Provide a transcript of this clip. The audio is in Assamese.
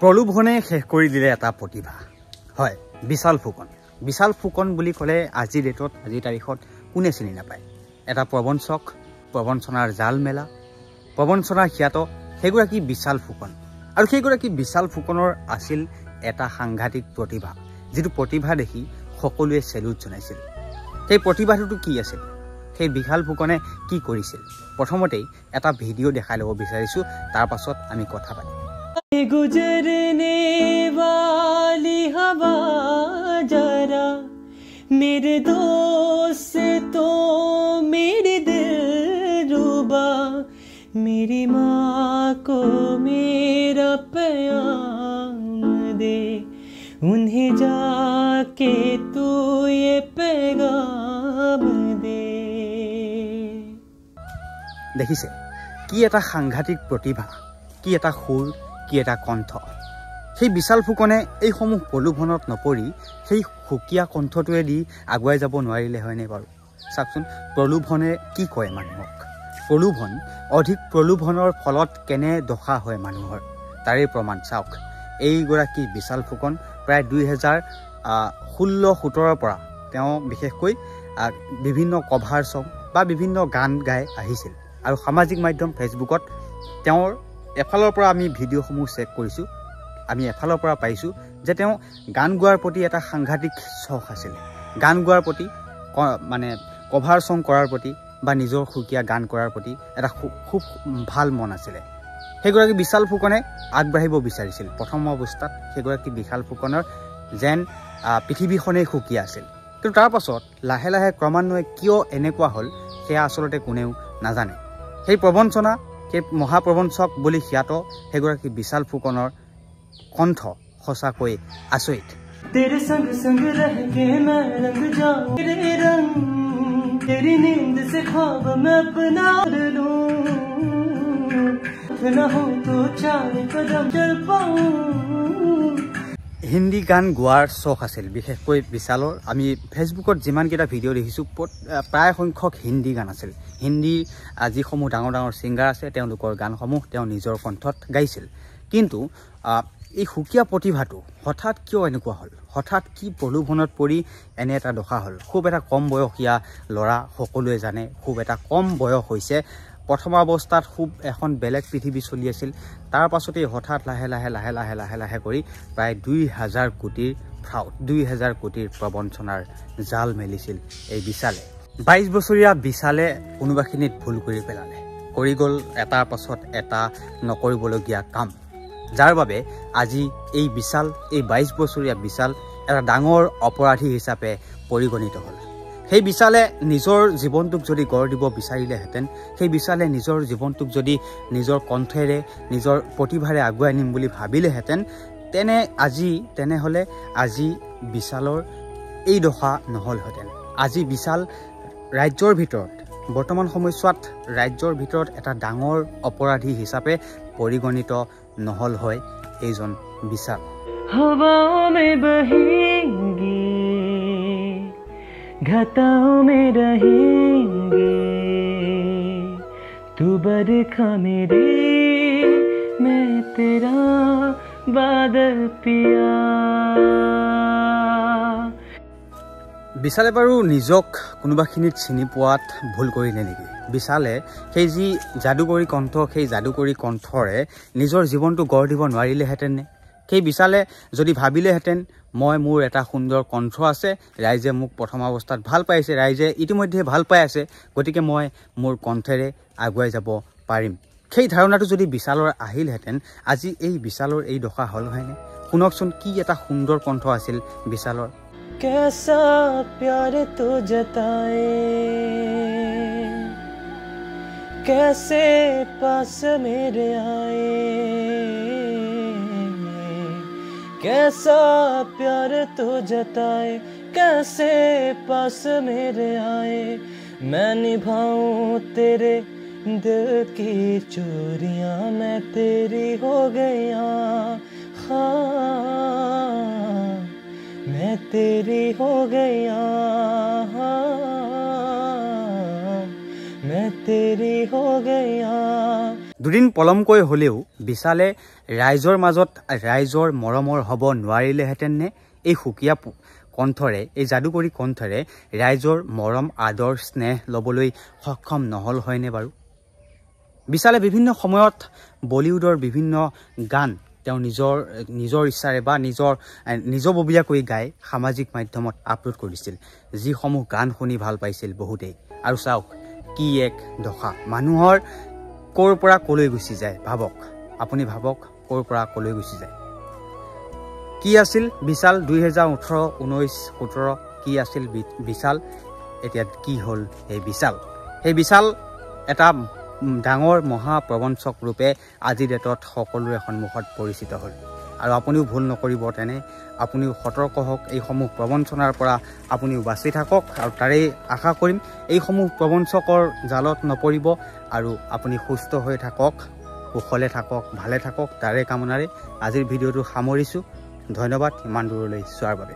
প্ৰলোভনে শেষ কৰি দিলে এটা প্ৰতিভা হয় বিশাল ফুকন বিশাল ফুকন বুলি ক'লে আজি ডেটত আজি তাৰিখত কোনে চিনি নাপায় এটা প্ৰবঞ্চক প্ৰবঞ্চনাৰ জাল মেলা প্ৰবঞ্চনাৰ খ্যাত সেইগৰাকী বিশাল ফুকন আৰু সেইগৰাকী বিশাল ফুকনৰ আছিল এটা সাংঘাতিক প্ৰতিভা যিটো প্ৰতিভা দেখি সকলোৱে সেলুট জনাইছিল সেই প্ৰতিভাটো কি আছিল সেই বিশাল ফুকনে কি কৰিছিল প্ৰথমতেই এটা ভিডিঅ' দেখাই ল'ব বিচাৰিছো তাৰ পাছত আমি কথা পাতিম गुजरने वाली हवा जरा मेरे दोस्त तो मेरे दिल रुबा मेरी माँ को मेरा प्याम दे उन्हें जाके तू ये पैगाम दे দেখিছে কি এটা সাংঘাতিক প্ৰতিভা কি এটা সুৰ কি এটা কণ্ঠ সেই বিশাল ফুকনে এই সমূহ প্ৰলোভনত নপৰি সেই সুকীয়া কণ্ঠটোৱে দি আগুৱাই যাব নোৱাৰিলে হয়নে বাৰু চাওকচোন প্ৰলোভনে কি কয় মানুহক প্ৰলোভন অধিক প্ৰলোভনৰ ফলত কেনে দশা হয় মানুহৰ তাৰে প্ৰমাণ চাওক এইগৰাকী বিশাল ফুকন প্ৰায় 2016-17 পৰা তেওঁ বিশেষকৈ বিভিন্ন কভাৰ সং বা বিভিন্ন গান গাই আহিছিল আৰু সামাজিক মাধ্যম ফেচবুকত তেওঁৰ এফালৰ পৰা আমি ভিডিঅ'সমূহ চেক কৰিছো আমি এফালৰ পৰা পাইছো যে তেওঁ গান গোৱাৰ প্ৰতি এটা সাংঘাতিক চখ আছিল গান গোৱাৰ প্ৰতি মানে কভাৰ সং কৰাৰ প্ৰতি বা নিজৰ সুকীয়া গান কৰাৰ প্ৰতি এটা খুব ভাল মন আছিল সেইগৰাকী বিশাল ফুকনে আগবাঢ়িব বিচাৰিছিল প্ৰথম অৱস্থাত সেইগৰাকী বিশাল ফুকনৰ যেন পৃথিৱীখনেই সুকীয়া আছিল কিন্তু তাৰ পাছত লাহে লাহে ক্ৰমান্বয়ে কিয় এনেকুৱা হ'ল সেয়া আচলতে কোনেও নাজানে সেই প্ৰবঞ্চনা সেই মহাপ্ৰবঞ্চক বুলি খ্যাত সেইগৰাকী বিশাল ফুকনৰ কণ্ঠ সঁচাকৈ আচৰিত तेरे संग संग रह के मैं रंग जाऊं तेरे रंग तेरी नींद से ख्वाब मैं अपना लूं न हो तो चार कदम चल पाऊं হিন্দী গান গোৱাৰ চখ আছিল বিশেষকৈ বিশালৰ আমি ফেচবুকত যিমানকেইটা ভিডিঅ' দেখিছোঁ প্ৰায় সংখ্যক হিন্দী গান আছিল হিন্দী যিসমূহ ডাঙৰ ডাঙৰ ছিংগাৰ আছে তেওঁলোকৰ গানসমূহ তেওঁ নিজৰ কণ্ঠত গাইছিল কিন্তু এই সুকীয়া প্ৰতিভাটো হঠাৎ কিয় এনেকুৱা হ'ল হঠাৎ কি প্ৰলোভনত পৰি এনে এটা দশা হ'ল খুব এটা কম বয়সীয়া ল'ৰা সকলোৱে জানে খুব এটা কম বয়স হৈছে প্ৰথম অৱস্থাত খুব এখন বেলেগ পৃথিৱী চলি আছিল তাৰ পাছতে হঠাৎ লাহে লাহে লাহে লাহে লাহে লাহে কৰি প্ৰায় 2000 কোটিৰ ফ্ৰাউড 2000 কোটিৰ প্ৰবঞ্চনাৰ জাল মেলিছিল এই বিশালে 22 বছৰীয়া বিশালে কোনোবাখিনিত ভুল কৰি পেলালে কৰি গ'ল এটাৰ পাছত এটা নকৰিবলগীয়া কাম যাৰ বাবে আজি এই বিশাল এই 22 বছৰীয়া বিশাল এটা ডাঙৰ অপৰাধী হিচাপে পৰিগণিত হ'ল সেই বিশালে নিজৰ জীৱনটোক যদি গঢ় দিব বিচাৰিলেহেঁতেন সেই বিশালে নিজৰ জীৱনটোক যদি নিজৰ কণ্ঠেৰে নিজৰ প্ৰতিভাৰে আগুৱাই নিম বুলি ভাবিলেহেঁতেন তেনেহ'লে আজি বিশালৰ এই দশা নহ'লহেঁতেন আজি বিশাল ৰাজ্যৰ ভিতৰত বৰ্তমান সময়ছোৱাত ৰাজ্যৰ ভিতৰত এটা ডাঙৰ অপৰাধী হিচাপে পৰিগণিত নহ'ল হয় এইজন বিশাল हवाओं में बहेंगे घटाओं में रहेंगे तू बरखा मेरे मैं तेरा बादल पिया বিশালে বাৰু নিজক কোনোবাখিনিত চিনি পোৱাত ভুল কৰিলে নেকি বিশালে সেই যি যাদুকৰী কণ্ঠ সেই যাদুকৰী কণ্ঠৰে নিজৰ জীৱনটো গঢ় দিব নোৱাৰিলেহেঁতেন সেই বিশালে যদি ভাবিলেহেঁতেন মই মোৰ এটা সুন্দৰ কণ্ঠ আছে ৰাইজে মোক প্ৰথম অৱস্থাত ভাল পাইছে ৰাইজে ইতিমধ্যে ভাল পাই আছে গতিকে মই মোৰ কণ্ঠেৰে আগুৱাই যাব পাৰিম সেই ধাৰণাটো যদি বিশালৰ আহিলহেঁতেন আজি এই বিশালৰ এই দশা হ'ল হয়নে শুনকচোন কি এটা সুন্দৰ কণ্ঠ আছিল বিশালৰ कैसा प्यार तो जताए कैसे पास मेरे आए कैसा प्यार तो जताए कैसे पास मेरे आए मैं निभाऊं तेरे दिल की चोरियां मैं तेरी हो गया हाँ मैं तेरी हो गया मैं तेरी हो गया দুদিন পলমকৈ হ'লেও বিশালে ৰাইজৰ মাজত ৰাইজৰ মৰমৰ হ'ব নোৱাৰিলেহেঁতেন নে এই সুকীয়া কণ্ঠৰে এই যাদুকৰী কণ্ঠৰে ৰাইজৰ মৰম আদৰ স্নেহ ল'বলৈ সক্ষম নহ'ল হয়নে বাৰু বিশালে বিভিন্ন সময়ত বলিউডৰ বিভিন্ন গান তেওঁ নিজৰ ইচ্ছাৰে বা নিজববীয়াকৈ গাই সামাজিক মাধ্যমত আপলোড কৰিছিল যিসমূহ গান শুনি ভাল পাইছিল বহুতেই আৰু চাওক কি এক দশা মানুহৰ ক'ৰ পৰা ক'লৈ গুচি যায় ভাবক আপুনি ভাবক ক'ৰ পৰা ক'লৈ গুচি যায় কি আছিল বিশাল 2018 19 17 কি আছিল বিশাল এতিয়া কি হ'ল এই বিশাল এটা ডাঙৰ মহা প্ৰবঞ্চক ৰূপে আজি ডেটত সকলোৰে সন্মুখত পৰিচিত হ'ল আৰু আপুনিও ভুল নকৰিব তেনে আপুনিও সতৰ্ক হওক এইসমূহ প্ৰবঞ্চনাৰ পৰা আপুনিও বাচি থাকক আৰু তাৰে আশা কৰিম এইসমূহ প্ৰবঞ্চকৰ জালত নপৰিব আৰু আপুনি সুস্থ হৈ থাকক কুশলে থাকক ভালে থাকক তাৰে কামনাৰে আজিৰ ভিডিঅ'টো সামৰিছোঁ ধন্যবাদ ইমান দূৰলৈ চোৱাৰ বাবে